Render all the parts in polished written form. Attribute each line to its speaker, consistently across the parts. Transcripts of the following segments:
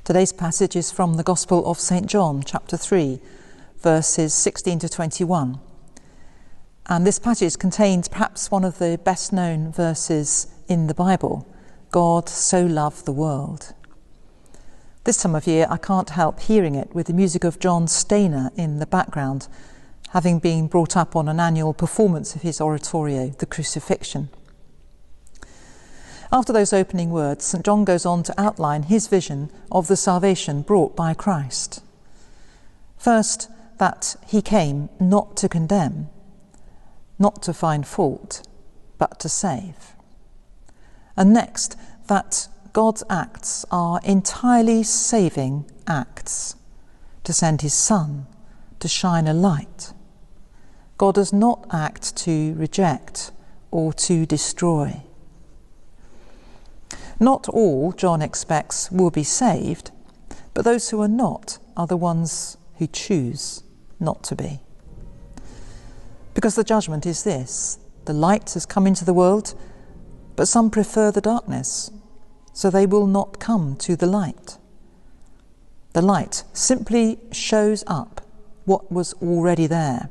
Speaker 1: Today's passage is from the Gospel of St. John, chapter 3, verses 16 to 21. And this passage contains perhaps one of the best known verses in the Bible, God so loved the world. This time of year I can't help hearing it with the music of John Stainer in the background, having been brought up on an annual performance of his oratorio, The Crucifixion. After those opening words, St. John goes on to outline his vision of the salvation brought by Christ. First, that he came not to condemn, not to find fault, but to save. And next, that God's acts are entirely saving acts, to send his Son, to shine a light. God does not act to reject or to destroy. Not all, John expects, will be saved, but those who are not are the ones who choose not to be. Because the judgment is this: the light has come into the world, but some prefer the darkness, so they will not come to the light. The light simply shows up what was already there,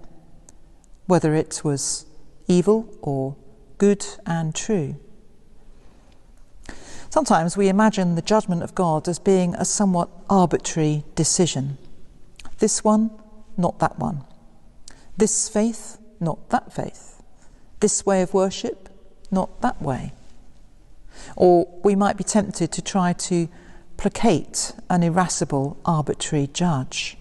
Speaker 1: whether it was evil or good and true. Sometimes we imagine the judgment of God as being a somewhat arbitrary decision. This one, not that one. This faith, not that faith. This way of worship, not that way. Or we might be tempted to try to placate an irascible, arbitrary judge.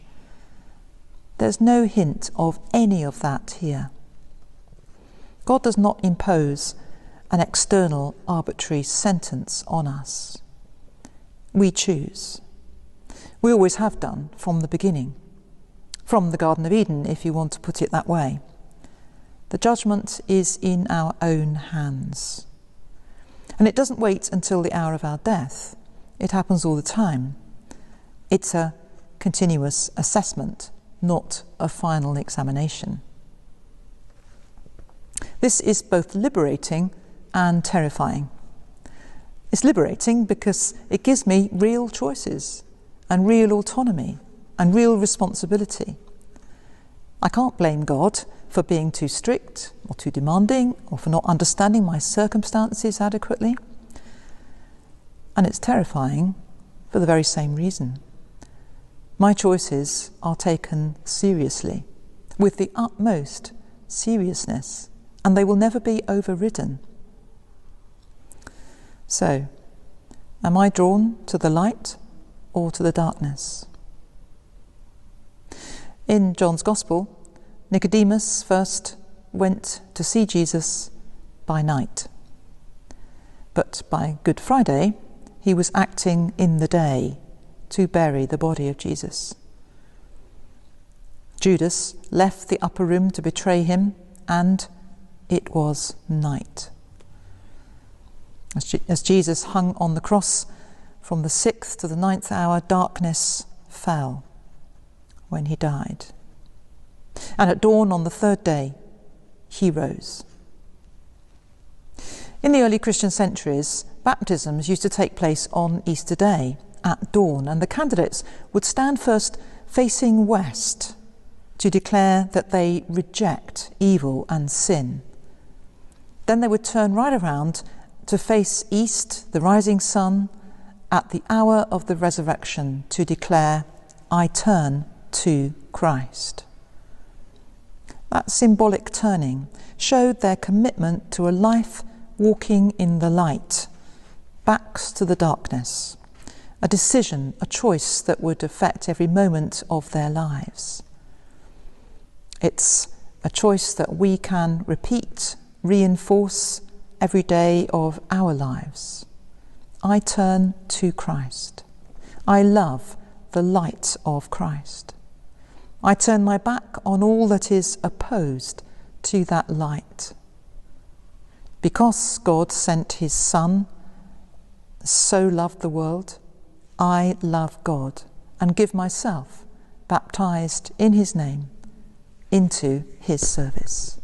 Speaker 1: There's no hint of any of that here. God does not impose an external arbitrary sentence on us. We choose. We always have done from the beginning. From the Garden of Eden, if you want to put it that way. The judgment is in our own hands. And it doesn't wait until the hour of our death. It happens all the time. It's a continuous assessment, not a final examination. This is both liberating and terrifying. It's liberating because it gives me real choices and real autonomy and real responsibility. I can't blame God for being too strict or too demanding or for not understanding my circumstances adequately. And it's terrifying for the very same reason. My choices are taken seriously, with the utmost seriousness, and they will never be overridden. So, am I drawn to the light or to the darkness? In John's Gospel, Nicodemus first went to see Jesus by night. But by Good Friday, he was acting in the day to bury the body of Jesus. Judas left the upper room to betray him, and it was night. As Jesus hung on the cross, from the 6th to the 9th hour, darkness fell when he died. And at dawn on the 3rd day, he rose. In the early Christian centuries, baptisms used to take place on Easter Day at dawn, and the candidates would stand first facing west to declare that they reject evil and sin. Then they would turn right around to face east, the rising sun, at the hour of the resurrection to declare, I turn to Christ. That symbolic turning showed their commitment to a life walking in the light, backs to the darkness, a decision, a choice that would affect every moment of their lives. It's a choice that we can repeat, reinforce every day of our lives. I turn to Christ. I love the light of Christ. I turn my back on all that is opposed to that light. Because God sent his Son, so loved the world, I love God and give myself, baptized in his name, into his service.